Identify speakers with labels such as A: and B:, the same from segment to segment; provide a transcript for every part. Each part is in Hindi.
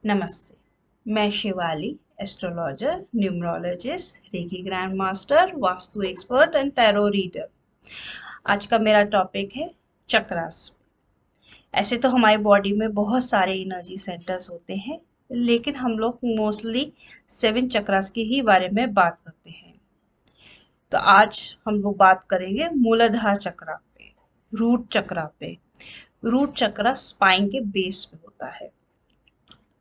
A: नमस्ते। मैं Shivali, astrologer, numerologist, reiki grand master, vastu expert and tarot reader. आज का मेरा टॉपिक है चक्रास। ऐसे तो हमारी बॉडी में बहुत सारे एनर्जी सेंटर्स होते हैं, लेकिन हम लोग मोस्टली 7 चक्रास के ही बारे में बात करते हैं। तो आज हम लोग बात करेंगे मूलाधार चक्रा पे, रूट चक्रा पे। रूट चक्रा स्पाइन के बेस पे होता है।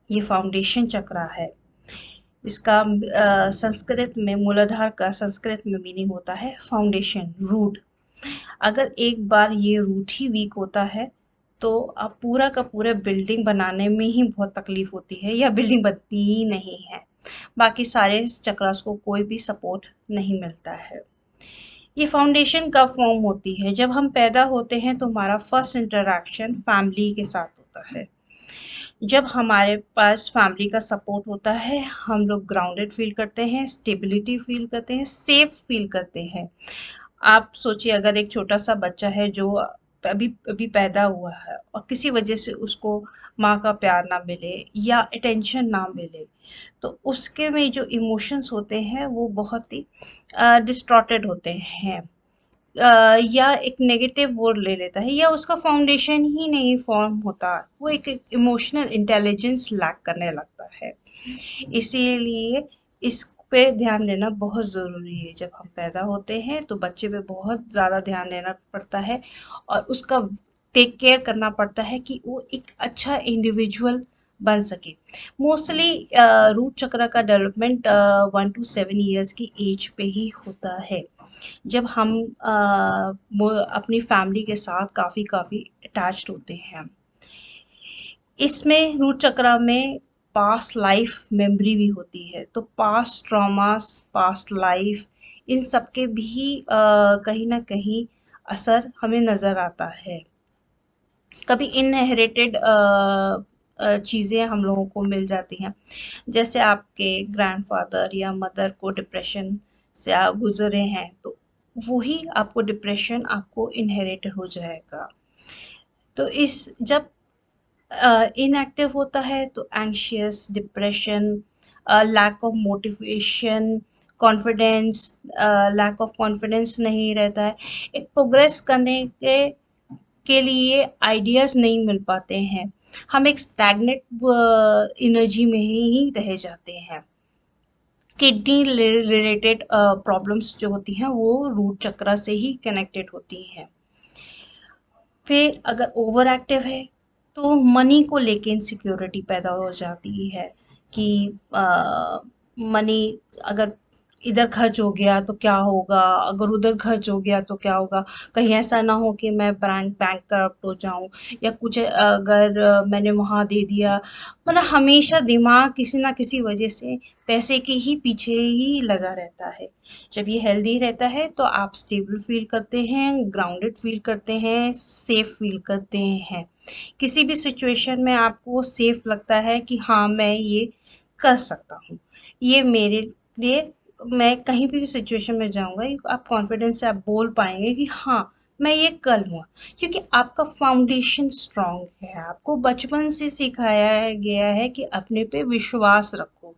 A: ये फाउंडेशन चक्रा है। इसका संस्कृत में मूलाधार का संस्कृत में मीनिंग होता है फाउंडेशन, रूट। अगर एक बार ये रूट ही वीक होता है तो अब पूरा का पूरा बिल्डिंग बनाने में ही बहुत तकलीफ होती है या बिल्डिंग बनती ही नहीं है। बाकी सारे चक्रास को कोई भी सपोर्ट नहीं मिलता है। ये फाउंडेशन कब फॉर्म होती है? जब हम पैदा होते हैं तो हमारा फर्स्ट इंटरेक्शन फैमिली के साथ होता है। जब हमारे पास फैमिली का सपोर्ट होता है, हम लोग ग्राउंडेड फील करते हैं, स्टेबिलिटी फील करते हैं, सेफ फील करते हैं। आप सोचिए, अगर एक छोटा सा बच्चा है जो अभी अभी पैदा हुआ है और किसी वजह से उसको माँ का प्यार ना मिले या अटेंशन ना मिले, तो उसके में जो इमोशंस होते हैं वो बहुत ही डिस्टॉर्टेड होते हैं। या एक नेगेटिव वर्ड ले लेता है या उसका फाउंडेशन ही नहीं फॉर्म होता, वो एक इमोशनल इंटेलिजेंस लैक करने लगता है। इसीलिए इस पे ध्यान देना बहुत ज़रूरी है। जब हम पैदा होते हैं तो बच्चे पे बहुत ज़्यादा ध्यान देना पड़ता है और उसका टेक केयर करना पड़ता है कि वो एक अच्छा इंडिविजुअल बन सके। मोस्टली रूट चक्र का डेवलपमेंट 1 to 7 years की एज पे ही होता है, जब हम अपनी फैमिली के साथ काफ़ी काफ़ी अटैच्ड होते हैं। इसमें रूट चक्र में पास्ट लाइफ मेमोरी भी होती है, तो पास्ट ट्रॉमास, पास्ट लाइफ, इन सब के भी कहीं ना कहीं असर हमें नज़र आता है। कभी इनहेरिटेड चीज़ें हम लोगों को मिल जाती हैं, जैसे आपके ग्रैंडफादर या मदर को डिप्रेशन से गुजरे हैं तो वही आपको डिप्रेशन आपको इनहेरिट हो जाएगा। तो इस जब इनएक्टिव होता है तो anxious, depression, lack of motivation, confidence, lack of confidence नहीं रहता है। एक प्रोग्रेस करने के लिए आइडियाज़ नहीं मिल पाते हैं। हम एक स्टैग्नेट एनर्जी में ही रह जाते हैं। किडनी रिलेटेड प्रॉब्लम्स जो होती हैं वो रूट चक्र से ही कनेक्टेड होती हैं। फिर अगर ओवर एक्टिव है तो मनी को लेके इनसिक्योरिटी पैदा हो जाती है कि मनी अगर इधर खर्च हो गया तो क्या होगा, अगर उधर खर्च हो गया तो क्या होगा, कहीं ऐसा ना हो कि मैं बैंक करप्ट हो जाऊं या कुछ अगर मैंने वहां दे दिया। मतलब हमेशा दिमाग किसी ना किसी वजह से पैसे के ही पीछे ही लगा रहता है। जब ये हेल्दी रहता है तो आप स्टेबल फील करते हैं, ग्राउंडेड फील करते हैं, सेफ फील करते हैं। किसी भी सिचुएशन में आपको सेफ लगता है कि हाँ मैं ये कर सकता हूँ, ये मेरे लिए, मैं कहीं भी सिचुएशन में जाऊंगा, आप कॉन्फिडेंस से आप बोल पाएंगे कि हाँ मैं ये कर लूँगा, क्योंकि आपका फाउंडेशन स्ट्रांग है। आपको बचपन से सिखाया गया है कि अपने पे विश्वास रखो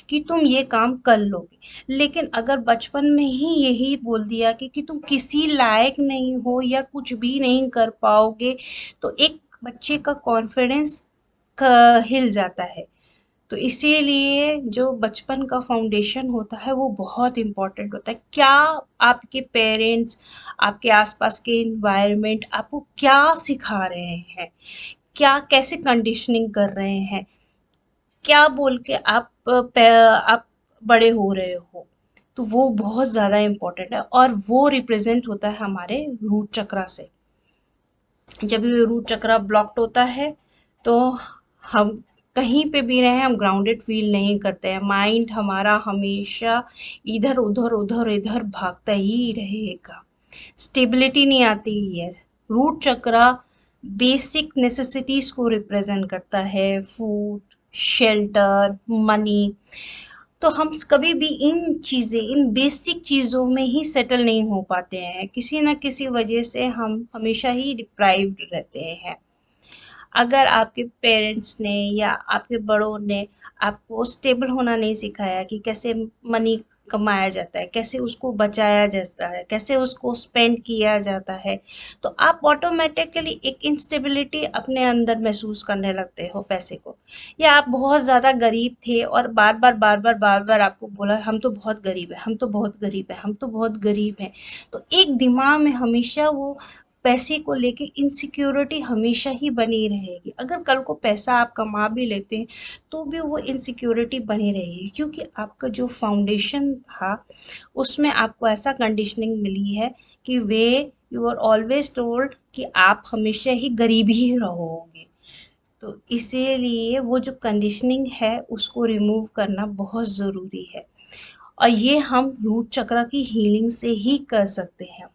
A: कि तुम ये काम कर लोगे। लेकिन अगर बचपन में ही यही बोल दिया कि तुम किसी लायक नहीं हो या कुछ भी नहीं कर पाओगे, तो एक बच्चे का कॉन्फिडेंस हिल जाता है। तो इसीलिए जो बचपन का फाउंडेशन होता है वो बहुत इम्पोर्टेंट होता है। क्या आपके पेरेंट्स, आपके आसपास के इन्वायरमेंट आपको क्या सिखा रहे हैं, क्या कैसे कंडीशनिंग कर रहे हैं, क्या बोल के आप बड़े हो रहे हो, तो वो बहुत ज़्यादा इम्पोर्टेंट है और वो रिप्रेजेंट होता है हमारे रूट चक्रा से। जब ये रूट चक्रा ब्लॉक्ड होता है तो हम कहीं पे भी रहें, हम ग्राउंडेड फील नहीं करते हैं। माइंड हमारा हमेशा इधर उधर उधर इधर भागता ही रहेगा, स्टेबिलिटी नहीं आती है। रूट चक्रा बेसिक नेसेसिटीज को रिप्रेजेंट करता है, फूड, शेल्टर, मनी। तो हम कभी भी इन बेसिक चीज़ों में ही सेटल नहीं हो पाते हैं, किसी ना किसी वजह से हम हमेशा ही डिप्राइव्ड रहते हैं। अगर आपके पेरेंट्स ने या आपके बड़ों ने आपको स्टेबल होना नहीं सिखाया कि कैसे मनी कमाया जाता है, कैसे उसको बचाया जाता है, कैसे उसको स्पेंड किया जाता है, तो आप ऑटोमेटिकली एक इंस्टेबिलिटी अपने अंदर महसूस करने लगते हो पैसे को। या आप बहुत ज़्यादा गरीब थे और बार बार आपको बोला हम तो बहुत गरीब है, हम तो बहुत गरीब है, हम तो बहुत गरीब हैं, तो एक दिमाग में हमेशा वो पैसे को लेके इनसिक्योरिटी हमेशा ही बनी रहेगी। अगर कल को पैसा आप कमा भी लेते हैं तो भी वो इनसिक्योरिटी बनी रहेगी, क्योंकि आपका जो फाउंडेशन था उसमें आपको ऐसा कंडीशनिंग मिली है कि way you are always told कि आप हमेशा ही गरीब ही रहोगे। तो इसीलिए वो जो कंडीशनिंग है उसको रिमूव करना बहुत ज़रूरी है, और ये हम रूट चक्र की हीलिंग से ही कर सकते हैं।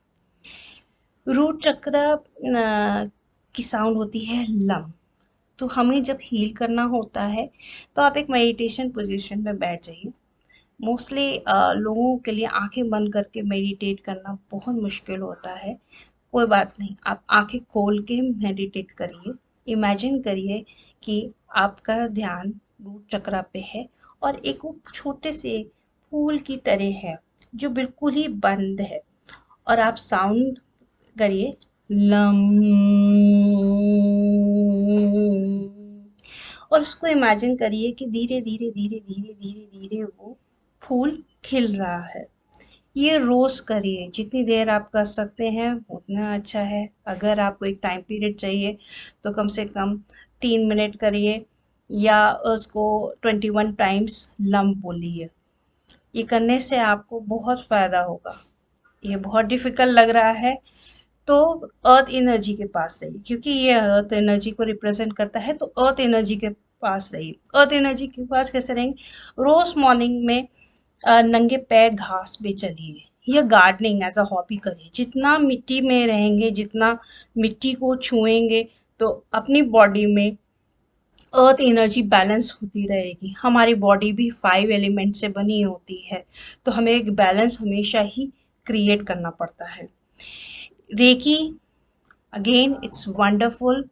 A: रूट चक्र की साउंड होती है लम। तो हमें जब हील करना होता है तो आप एक मेडिटेशन पोजीशन में बैठ जाइए। मोस्टली लोगों के लिए आंखें बंद करके मेडिटेट करना बहुत मुश्किल होता है। कोई बात नहीं, आप आंखें खोल के मेडिटेट करिए। इमेजिन करिए कि आपका ध्यान रूट चक्र पे है और एक वो छोटे से फूल की तरह है जो बिल्कुल ही बंद है, और आप साउंड करिए लम, और उसको इमेजिन करिए कि धीरे धीरे धीरे धीरे धीरे धीरे वो फूल खिल रहा है। ये रोज करिए, जितनी देर आप कर सकते हैं उतना अच्छा है। अगर आपको एक टाइम पीरियड चाहिए तो कम से कम 3 मिनट करिए, या उसको 21 टाइम्स लम बोलिए। ये करने से आपको बहुत फायदा होगा। ये बहुत डिफिकल्ट लग रहा है तो अर्थ एनर्जी के पास रहिए, क्योंकि ये अर्थ एनर्जी को रिप्रेजेंट करता है, तो अर्थ एनर्जी के पास रहिए। अर्थ एनर्जी के पास कैसे रहेंगे? रोज मॉर्निंग में नंगे पैर घास पे चलिए, या गार्डनिंग एज अ हॉबी करिए। जितना मिट्टी में रहेंगे, जितना मिट्टी को छुएंगे, तो अपनी बॉडी में अर्थ एनर्जी बैलेंस होती रहेगी। हमारी बॉडी भी 5 एलिमेंट से बनी होती है, तो हमें एक बैलेंस हमेशा ही क्रिएट करना पड़ता है। Reiki, again it's wonderful.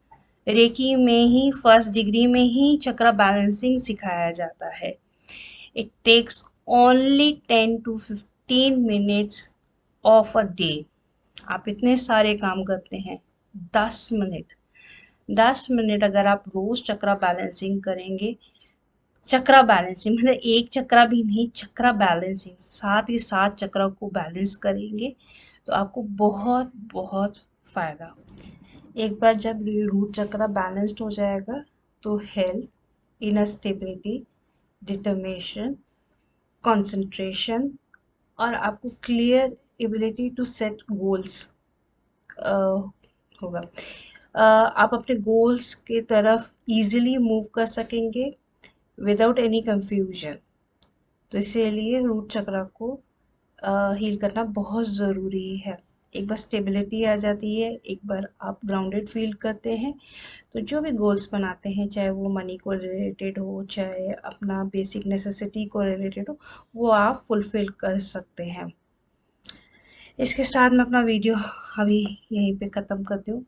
A: Reiki में ही फर्स्ट डिग्री में ही चक्र बैलेंसिंग सिखाया जाता है। It takes only 10 to 15 minutes of a day. आप इतने सारे काम करते हैं, 10 मिनट, 10 मिनट अगर आप रोज चक्रा बैलेंसिंग करेंगे। चक्रा बैलेंसिंग मतलब एक चक्रा भी नहीं, चक्रा बैलेंसिंग, साथ ही साथ चक्रा को बैलेंस करेंगे तो आपको बहुत बहुत फायदा। एक बार जब रूट चक्रा बैलेंस्ड हो जाएगा तो health, inner stability, determination, concentration, और आपको clear ability to set goals होगा। आप अपने गोल्स की तरफ इजीली मूव कर सकेंगे विदाउट एनी कंफ्यूजन। तो इसीलिए रूट चक्र को हील करना बहुत ज़रूरी है। एक बार स्टेबिलिटी आ जाती है, एक बार आप ग्राउंडेड फील करते हैं, तो जो भी गोल्स बनाते हैं, चाहे वो मनी को रिलेटेड हो, चाहे अपना बेसिक नेसेसिटी को रिलेटेड हो, वो आप फुलफिल कर सकते हैं। इसके साथ मैं अपना वीडियो अभी यहीं पे ख़त्म करती हूँ।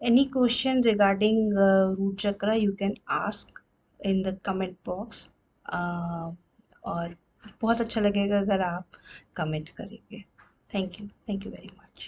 A: एनी क्वेश्चन रिगार्डिंग रूट चक्र you can ask in the comment box, और बहुत अच्छा लगेगा अगर आप कमेंट करेंगे। Thank you very much.